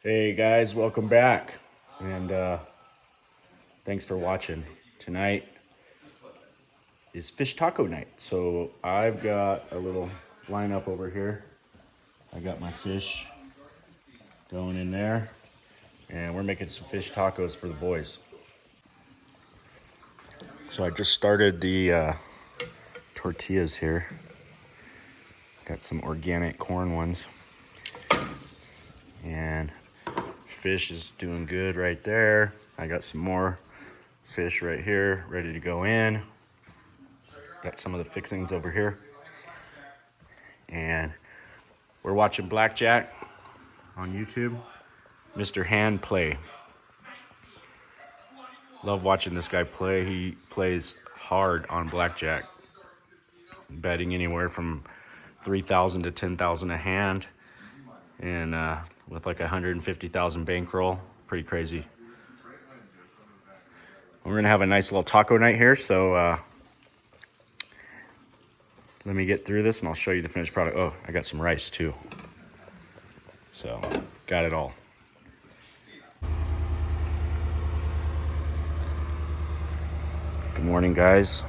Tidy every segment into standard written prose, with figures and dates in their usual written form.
Hey guys, welcome back, and thanks for watching. Tonight is fish taco night, so I've got a little lineup over here. I got my fish going in there, and we're making some fish tacos for the boys. So I just started the tortillas here. Got some organic corn ones, and fish is doing good right there. I got some more fish right here ready to go in. Got some of the fixings over here, and we're watching Blackjack on YouTube. Mr. Hand Play. Love watching this guy play. He plays hard on blackjack, betting anywhere from 3,000 to 10,000 a hand, and with like 150,000 bankroll. Pretty crazy. We're gonna have a nice little taco night here, so let me get through this and I'll show you the finished product. Oh, I got some rice too. So, got it all. Good morning, guys.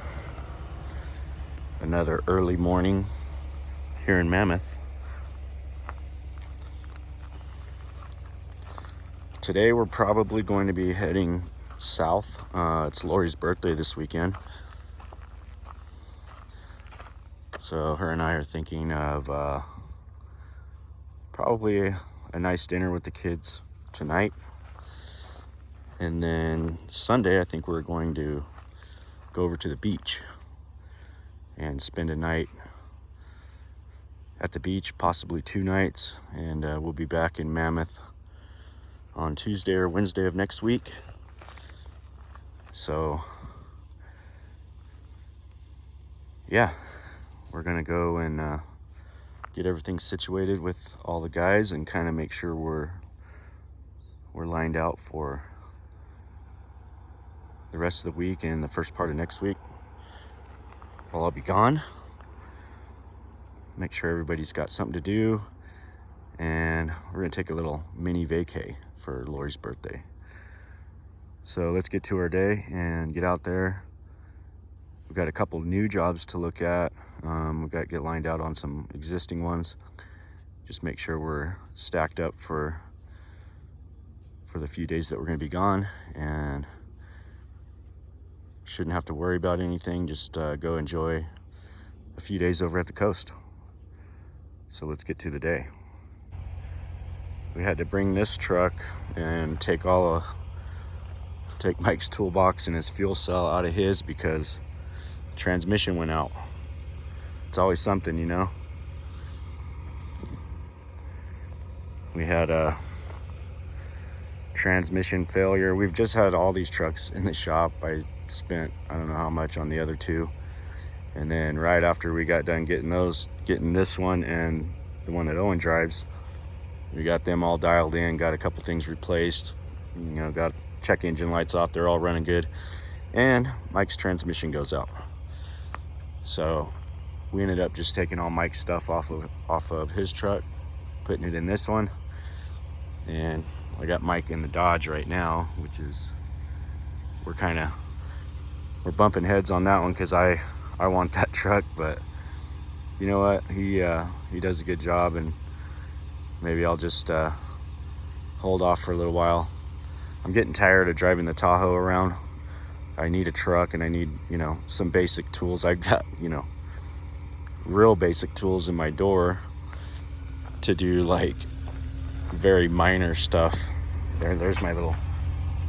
Another early morning here in Mammoth. Today we're probably going to be heading south. It's Lori's birthday this weekend. So her and I are thinking of probably a nice dinner with the kids tonight. And then Sunday, I think we're going to go over to the beach and spend a night at the beach, possibly 2 nights. And we'll be back in Mammoth on Tuesday or Wednesday of next week. So, yeah, we're gonna go and get everything situated with all the guys and kind of make sure we're lined out for the rest of the week and the first part of next week. While I'll be gone, make sure everybody's got something to do, and we're gonna take a little mini vacay for Lori's birthday. So let's get to our day and get out there. We've got a couple new jobs to look at. We've got to get lined out on some existing ones. Just make sure we're stacked up for the few days that we're going to be gone, and shouldn't have to worry about anything. Just go enjoy a few days over at the coast. So let's get to the day. We had to bring this truck and take Mike's toolbox and his fuel cell out of his because transmission went out. It's always something, you know. We had a transmission failure. We've just had all these trucks in the shop. I spent I don't know how much on the other 2, and then right after we got done getting this one and the one that Owen drives, we got them all dialed in, got a couple things replaced, you know, got check engine lights off, they're all running good, and Mike's transmission goes out. So we ended up just taking all Mike's stuff off of his truck, putting it in this one, and I got Mike in the Dodge right now, which is we're bumping heads on that one because I want that truck, but you know what, he does a good job, and maybe I'll just hold off for a little while. I'm getting tired of driving the Tahoe around. I need a truck, and I need, you know, some basic tools. I've got, you know, real basic tools in my door to do like very minor stuff. There's my little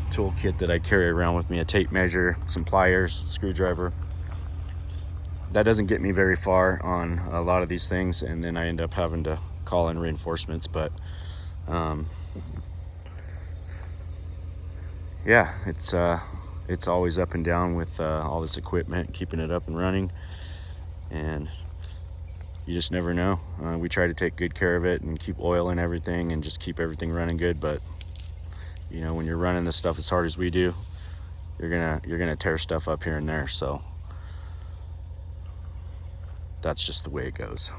toolkit that I carry around with me: a tape measure, some pliers, screwdriver. That doesn't get me very far on a lot of these things, and then I end up having to call in reinforcements. But yeah, it's always up and down with all this equipment, keeping it up and running, and you just never know. We try to take good care of it and keep oil and everything and just keep everything running good, but you know, when you're running this stuff as hard as we do, you're gonna tear stuff up here and there. So that's just the way it goes.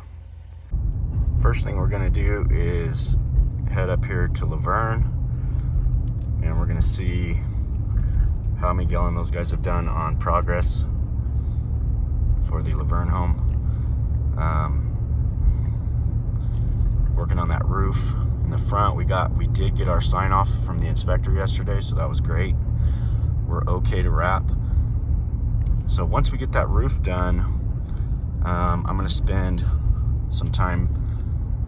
First thing we're gonna do is head up here to Laverne, and we're gonna see how Miguel and those guys have done on progress for the Laverne home. Working on that roof in the front. We did get our sign off from the inspector yesterday, so that was great. We're okay to wrap. So once we get that roof done, I'm gonna spend some time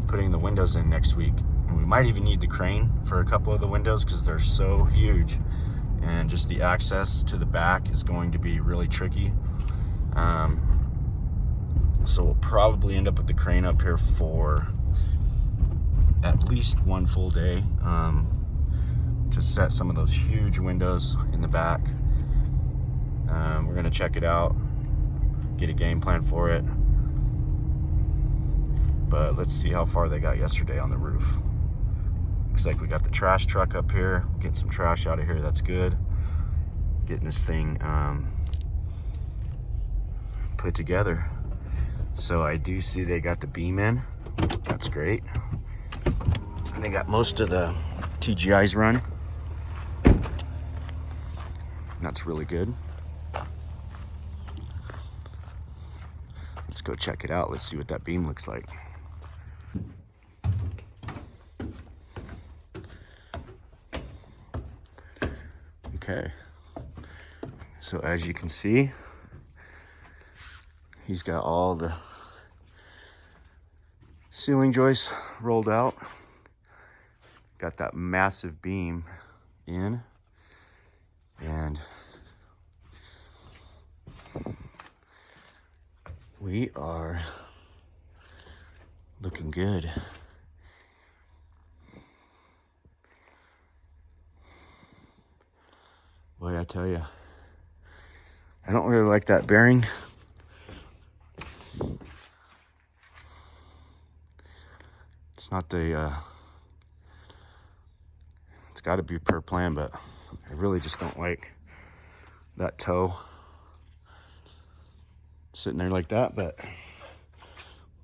putting the windows in next week. And we might even need the crane for a couple of the windows because they're so huge, and just the access to the back is going to be really tricky. So we'll probably end up with the crane up here for at least one full day to set some of those huge windows in the back. We're gonna check it out, get a game plan for it, but let's see how far they got yesterday on the roof. Looks like we got the trash truck up here, getting some trash out of here. That's good. Getting this thing put together. So I do see they got the beam in. That's great. And they got most of the TGIs run. That's really good. Let's go check it out. Let's see what that beam looks like. Okay. So as you can see, he's got all the ceiling joists rolled out. Got that massive beam in, and we are looking good. Boy, I tell you, I don't really like that bearing. It's not the, it's got to be per plan, but I really just don't like that toe sitting there like that. But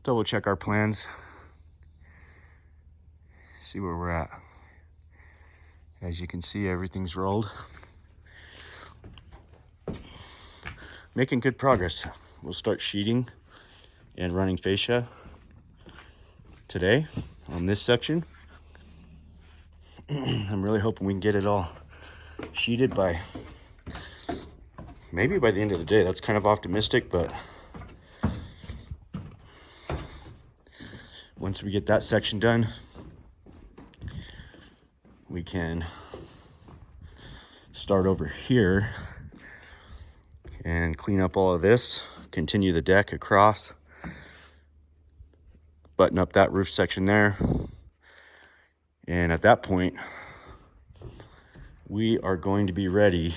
double check our plans, see where we're at. As you can see, everything's rolled. Making good progress. We'll start sheeting and running fascia today on this section. I'm really hoping we can get it all sheeted by maybe by the end of the day. That's kind of optimistic, but once we get that section done, we can start over here and clean up all of this, continue the deck across, button up that roof section there. And at that point, we are going to be ready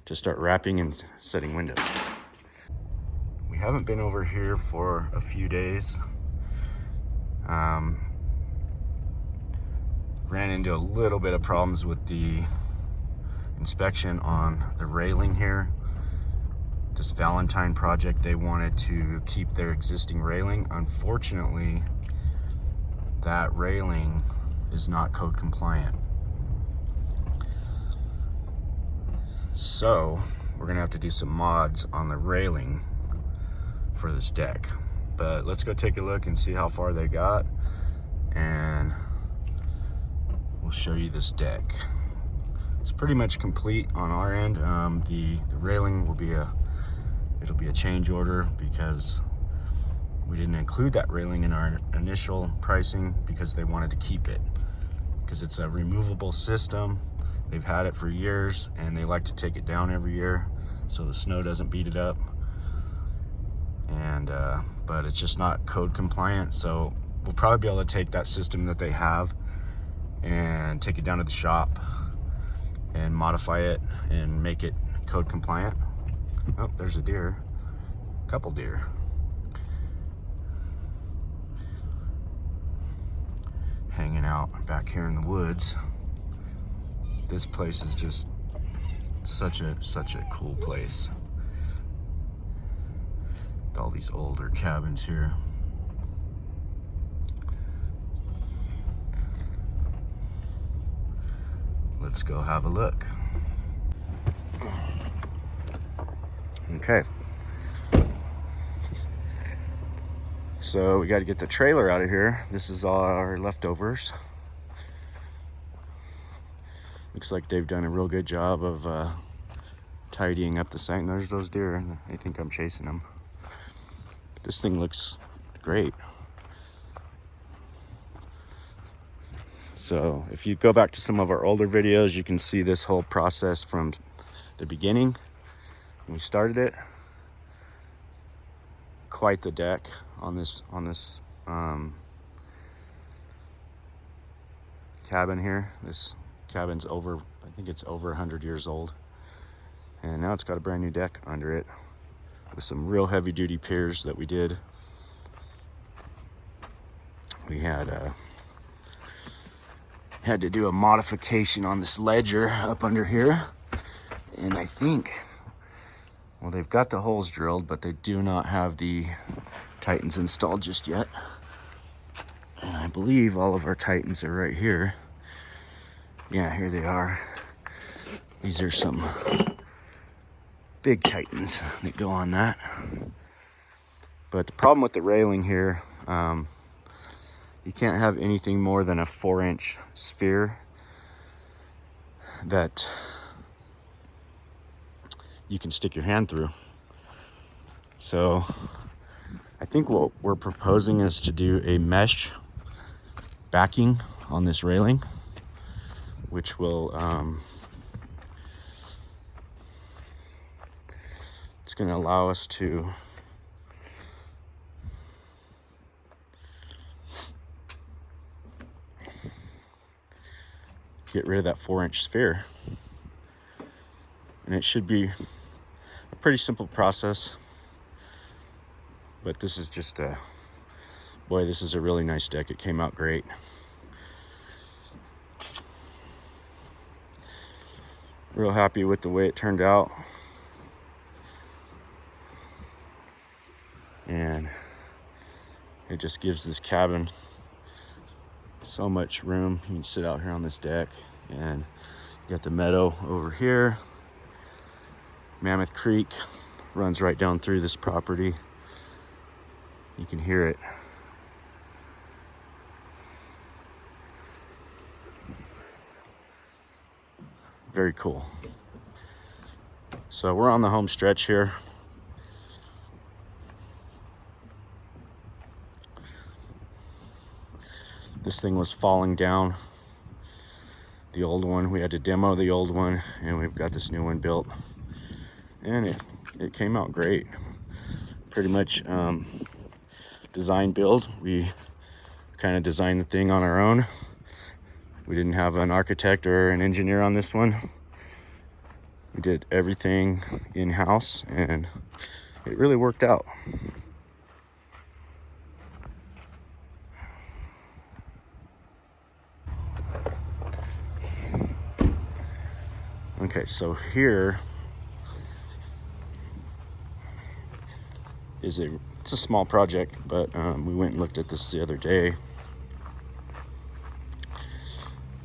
to start wrapping and setting windows. We haven't been over here for a few days. Ran into a little bit of problems with the inspection on the railing here. This Valentine project, they wanted to keep their existing railing. Unfortunately, that railing is not code compliant. So we're gonna have to do some mods on the railing for this deck. But let's go take a look and see how far they got, and we'll show you this deck. It's pretty much complete on our end. The railing will be it'll be a change order because we didn't include that railing in our initial pricing because they wanted to keep it, because it's a removable system. They've had it for years and they like to take it down every year so the snow doesn't beat it up. And but it's just not code compliant, so we'll probably be able to take that system that they have and take it down to the shop and modify it and make it code compliant. Oh, there's a deer, a couple deer. Hanging out back here in the woods. This place is just such a cool place. With all these older cabins here. let's go have a look. Okay. So we got to get the trailer out of here. This is all our leftovers. Looks like they've done a real good job of tidying up the site. And there's those deer. I think I'm chasing them. This thing looks great. So if you go back to some of our older videos, you can see this whole process from the beginning. When we started it. Quite the deck on this cabin here. This cabin's over, I think it's over 100 years old. And now it's got a brand new deck under it with some real heavy duty piers that we did. We had to do a modification on this ledger up under here. And I think, well, they've got the holes drilled, but they do not have the Titans installed just yet. And I believe all of our Titans are right here. Yeah, here they are. These are some big Titans that go on that. But the problem with the railing here, you can't have anything more than a 4-inch sphere that you can stick your hand through. So I think what we're proposing is to do a mesh backing on this railing, which will it's going to allow us to get rid of that 4-inch sphere. And it should be a pretty simple process, but this is just boy, this is a really nice deck. It came out great. Real happy with the way it turned out. And it just gives this cabin so much room. You can sit out here on this deck, and you got the meadow over here. Mammoth Creek runs right down through this property. You can hear it. Very cool. So we're on the home stretch here. This thing was falling down. The old one, we had to demo the old one, and we've got this new one built. And it came out great. Pretty much design build. We kind of designed the thing on our own. We didn't have an architect or an engineer on this one. We did everything in-house, and it really worked out. Okay, so here is it's a small project, but we went and looked at this the other day,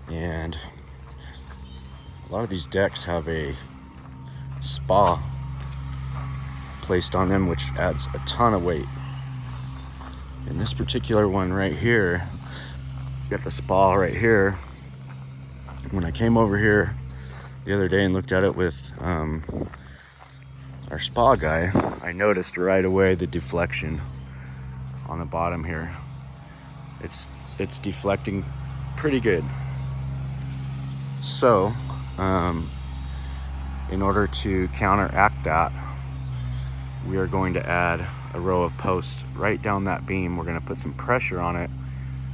and a lot of these decks have a spa placed on them, which adds a ton of weight. In this particular one right here, got the spa right here. When I came over here the other day and looked at it with our spa guy, I noticed right away the deflection on the bottom here. It's deflecting pretty good. So in order to counteract that, we are going to add a row of posts right down that beam. We're going to put some pressure on it,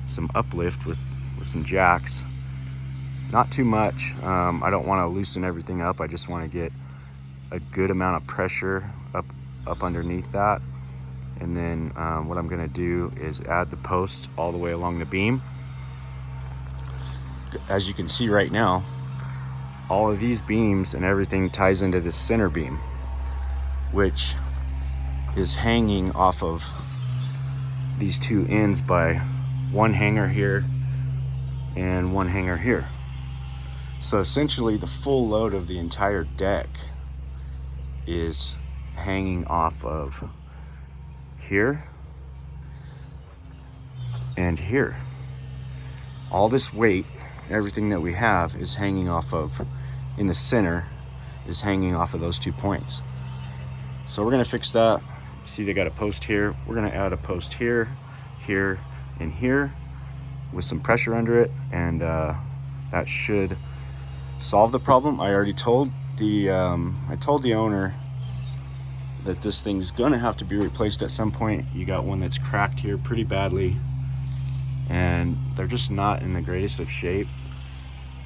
some uplift with some jacks. Not too much. I don't want to loosen everything up. I just want to get a good amount of pressure up underneath that. And then what I'm going to do is add the posts all the way along the beam. As you can see right now, all of these beams and everything ties into this center beam, which is hanging off of these two ends by one hanger here and one hanger here. So essentially the full load of the entire deck is hanging off of here and here. All this weight, everything that we have is hanging off of, in the center, is hanging off of those 2 points. So we're gonna fix that. See, they got a post here. We're gonna add a post here, here, and here with some pressure under it, and that should solve the problem. I already told the owner that this thing's gonna have to be replaced at some point. You got one that's cracked here pretty badly, and they're just not in the greatest of shape.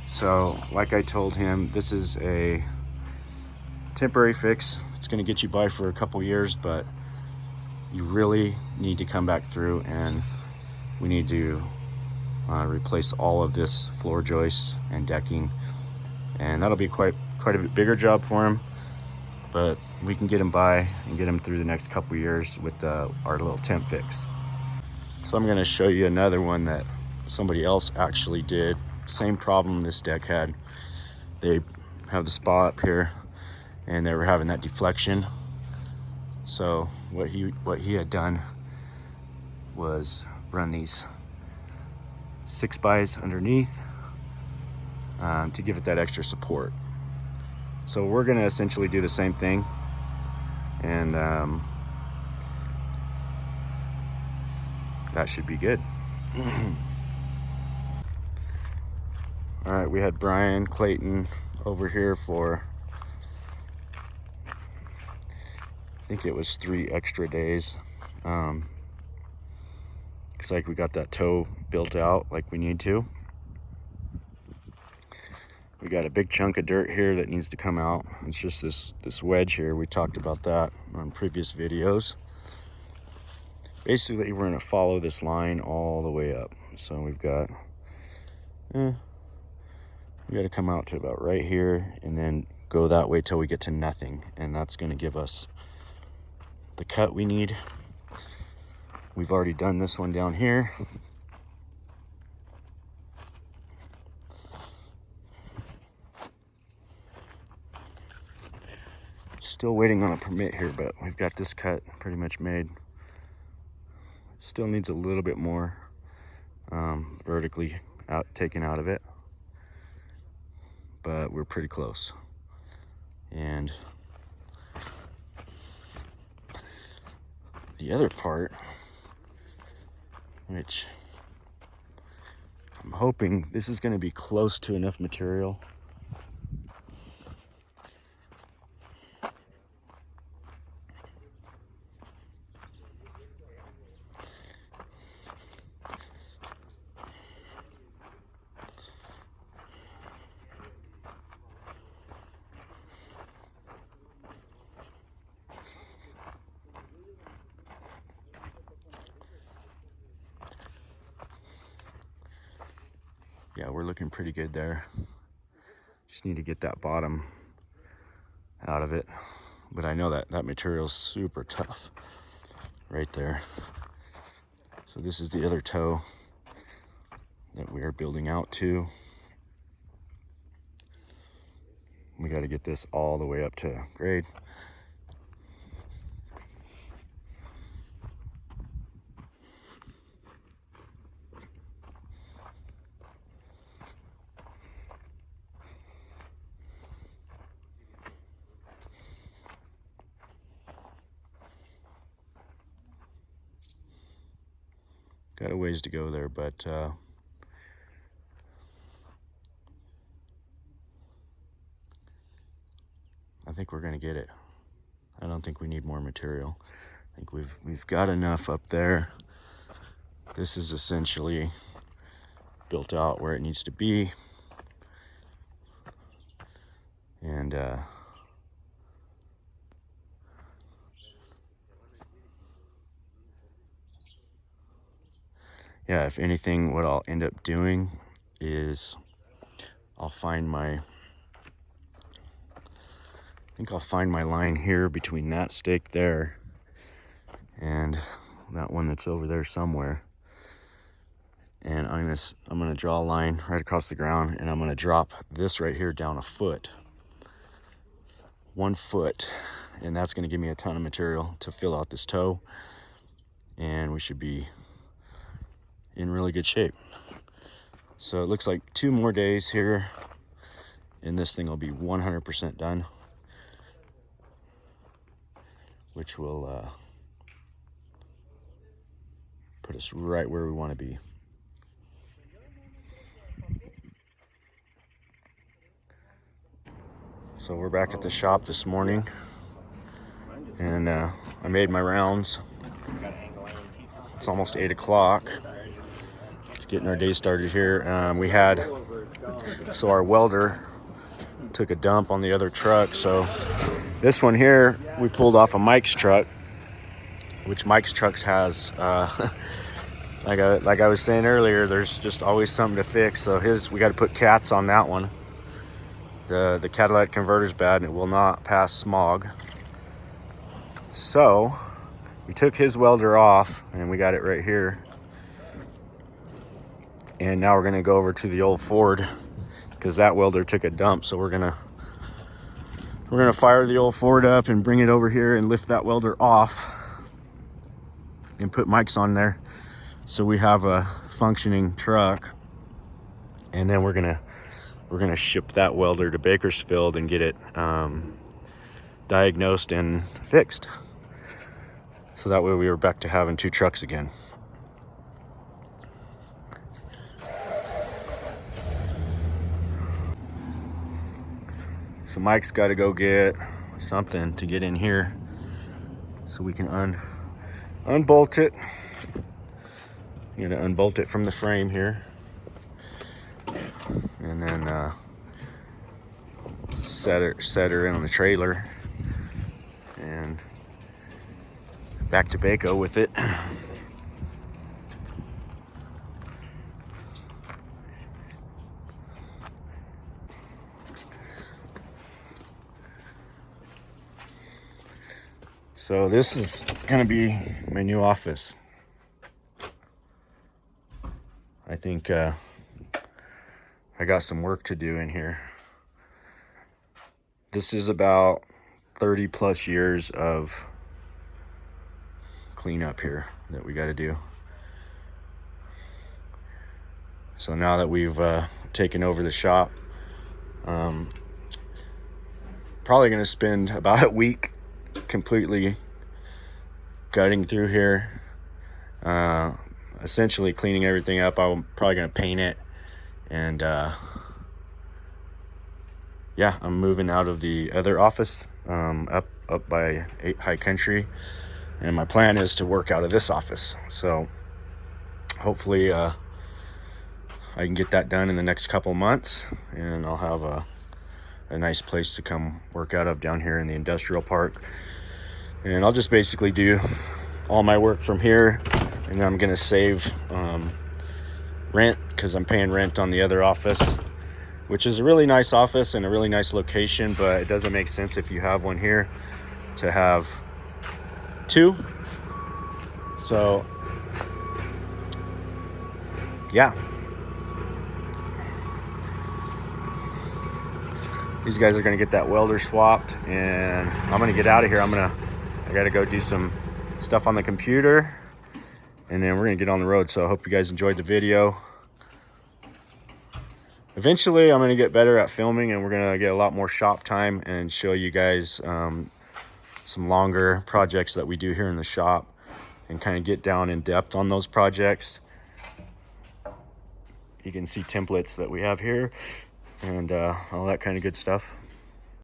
So like I told him, this is a temporary fix. It's gonna get you by for a couple years, but you really need to come back through, and we need to replace all of this floor joist and decking, and that'll be quite a bit bigger job for him, but we can get him by and get him through the next couple years with our little temp fix. So I'm going to show you another one that somebody else actually did. Same problem this deck had. They have the spa up here, and they were having that deflection. So what he had done was run these 6x underneath to give it that extra support. So we're going to essentially do the same thing, and that should be good. All right, we had Brian Clayton over here for, I think it was 3 extra days. Looks like we got that toe built out like we need to. We got a big chunk of dirt here that needs to come out. It's just this wedge here. We talked about that on previous videos. Basically, we're gonna follow this line all the way up. So we've got, we gotta come out to about right here and then go that way till we get to nothing. And that's gonna give us the cut we need. We've already done this one down here. Still waiting on a permit here, but we've got this cut pretty much made. Still needs a little bit more vertically taken out of it, but we're pretty close. And the other part, which I'm hoping this is going to be close to enough material. Yeah, we're looking pretty good there. Just need to get that bottom out of it. But I know that material's super tough right there. So this is the other toe that we are building out to. We got to get this all the way up to grade. Got a ways to go there, but I think we're gonna get it. I don't think we need more material. I think we've got enough up there. This is essentially built out where it needs to be, and yeah, if anything, what I'll end up doing is I'll find my line here between that stake there and that one that's over there somewhere. And I'm gonna draw a line right across the ground, and I'm gonna drop this right here down a foot. 1 foot, and that's gonna give me a ton of material to fill out this toe, and we should be in really good shape. So it looks like 2 more days here, and this thing will be 100% done, which will put us right where we want to be. So we're back at the shop this morning, and I made my rounds. It's almost 8 o'clock. Getting our day started here. So our welder took a dump on the other truck. So this one here, we pulled off of Mike's truck, which Mike's trucks has, like I was saying earlier, there's just always something to fix. So we got to put cats on that one. The catalytic converter's bad and it will not pass smog. So we took his welder off and we got it right here. And now we're gonna go over to the old Ford because that welder took a dump. So we're gonna fire the old Ford up and bring it over here and lift that welder off and put Mike's on there, so we have a functioning truck. And then we're gonna ship that welder to Bakersfield and get it diagnosed and fixed. So that way we were back to having 2 trucks again. So Mike's got to go get something to get in here so we can unbolt it. I'm gonna unbolt it from the frame here, and then set her in on the trailer and back to Baco with it. So this is gonna be my new office. I think I got some work to do in here. This is about 30 plus years of cleanup here that we got to do. So now that we've taken over the shop, probably going to spend about a week completely gutting through here, essentially cleaning everything up. I'm probably going to paint it, and yeah, I'm moving out of the other office up by 8 High Country, and my plan is to work out of this office. So hopefully I can get that done in the next couple months, and I'll have a nice place to come work out of down here in the industrial park. And I'll just basically do all my work from here, and then I'm gonna save rent, because I'm paying rent on the other office, which is a really nice office and a really nice location, but it doesn't make sense if you have one here to have 2. So yeah, these guys are gonna get that welder swapped, and I'm gonna get out of here. I gotta go do some stuff on the computer, and then we're gonna get on the road. So I hope you guys enjoyed the video. Eventually I'm going to get better at filming, and we're going to get a lot more shop time and show you guys some longer projects that we do here in the shop, and kind of get down in depth on those projects. You can see templates that we have here and all that kind of good stuff.